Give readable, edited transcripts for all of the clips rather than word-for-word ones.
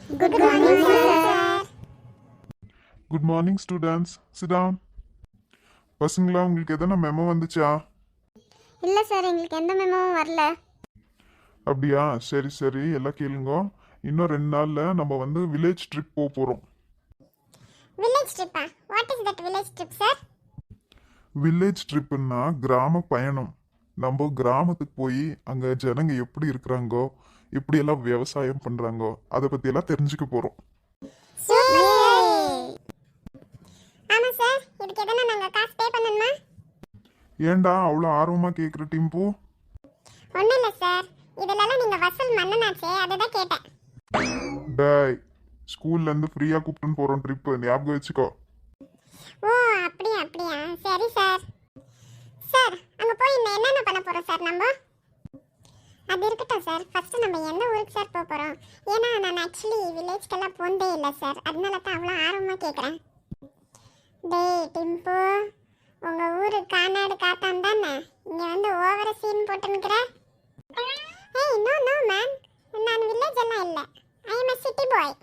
Good morning, sir. Good morning, students. Sit down. பசங்களா உங்களுக்கு எதனா மெமோ வந்துச்சா? இல்லை சார், எங்களுக்கு எந்த மெமோவும் வரல. அப்படியா? சரி சரி, எல்லாம் கேளுங்க. இன்னும் 2 நாள்ல நம்ம வந்து வில்லேஜ் ட்ரிப் போகிறோம். வில்லேஜ் ட்ரிப்பா? What is that village trip sir? Village ட்ரிப்புன்னா கிராம பயணம். நம்ம கிராமத்துக்கு போய் அங்கே ஜனங்க எப்படி இருக்கிறாங்கோ, எப்படியெல்லாம் விவசாயம் பண்ணுறாங்கோ, அதை பற்றியெல்லாம் தெரிஞ்சுக்க போகிறோம். ஆமா சார், இதுக்கு எதனா நாங்கள் காசு பே பண்ணணுமா? ஏன்டா அவ்வளோ ஆர்வமாக கேட்குற டிம்பு? ஒன்றும் இல்லை சார், இதெல்லாம் நீங்கள் வசூல் மன்னனாச்சே, அதை தான் கேட்டேன். டேய், ஸ்கூல்லேருந்து ஃப்ரீயாக கூப்பிட்டுன்னு போகிறோம் ட்ரிப்பு, ஞாபகம் வச்சுக்கோ. ஓ, அப்படியா அப்படியா, சரி சார். சார், அங்கே போய் இன்னும் என்னென்ன பண்ண போகிறோம் சார் நம்ம? அது இருக்கட்டும் சார், ஃபஸ்ட்டு நம்ம எந்த ஊருக்கு சார் போக போகிறோம்? ஏன்னா நான் ஆக்சுவலி வில்லேஜ்க்கெல்லாம் போனதே இல்லை சார், அதனால தான் அவ்வளோ ஆர்வமாக கேட்குறேன். டேய் டிம்பு, உங்கள் ஊரு கானாடு காத்தான் தானே? இங்கே வந்து ஓவர சீன் போட்டுன்னுக்கிற? ஏய் நோ நோ மேன், நான் வில்லேஜ் எல்லாம் இல்லை, ஐ எம் a சிட்டி பாய்.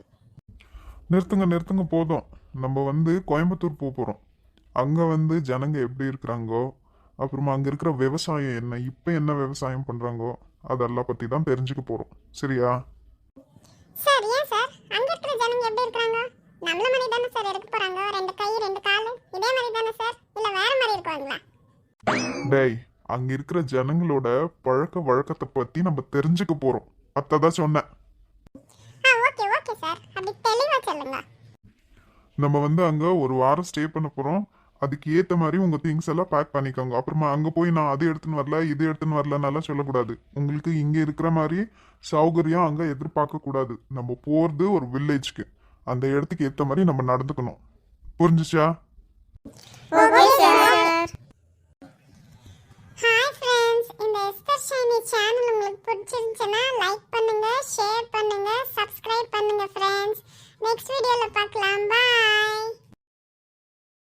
நிறுத்துங்க போதும். நம்ம வந்து கோயம்புத்தூர் போகிறோம். அங்கே வந்து ஜனங்க எப்படி இருக்கிறாங்கோ, அப்புறமா அங்கே இருக்கிற விவசாயம் என்ன, இப்போ என்ன விவசாயம் பண்ணுறாங்கோ, அதெல்லாம் பற்றி தான் தெரிஞ்சுக்க போகிறோம். சரியா? சார் ஏன் சார், அங்கே இருக்கிற ஜனங்க எப்படி இருக்கிறாங்க? நம்மள மாதிரி தானே சார் இருக்க போகிறாங்க, 2 கை 2 கால், இதே மாதிரி தானே சார், இல்லை வேறு மாதிரி இருக்குவாங்களா? டேய், அங்கே இருக்கிற ஜனங்களோட பழக்க வழக்கத்தை பற்றி நம்ம தெரிஞ்சுக்க போகிறோம். அதான் சொன்னேன். ஓகே ஓகே சார், அப்படி தெளிவாக சொல்லுங்க. நம்ம வந்து அங்கே ஒரு வாரம் ஸ்டே பண்ண போகிறோம். அதுக்கு ஏற்ற மாதிரி உங்கள் திங்ஸ் எல்லாம் பேக் பண்ணிக்கோங்க. அப்புறமா அங்கே போய் நான் அது எடுத்துன்னு வரல, இது எடுத்துன்னு வரலன்னாலாம் சொல்லக்கூடாது. உங்களுக்கு இங்கே இருக்கிற மாதிரி சௌகரியம் அங்கே எதிர்பார்க்கக்கூடாது. நம்ம போகிறது ஒரு வில்லேஜ்க்கு, அந்த இடத்துக்கு ஏற்ற மாதிரி நம்ம நடந்துக்கணும். புரிஞ்சுச்சா? Okay sir. ஹாய் ஃப்ரெண்ட்ஸ், இந்த எஸ்தர் ஷைனி சேனல் உங்களுக்கு பிடிச்சிருந்துச்சுன்னா லைக் பண்ணுங்க, ஷேர் பண்ணுங்க, சப்ஸ்கிரைப் பண்ணுங்க ஃப்ரெண்ட்ஸ். நெக்ஸ்ட் வீடியோல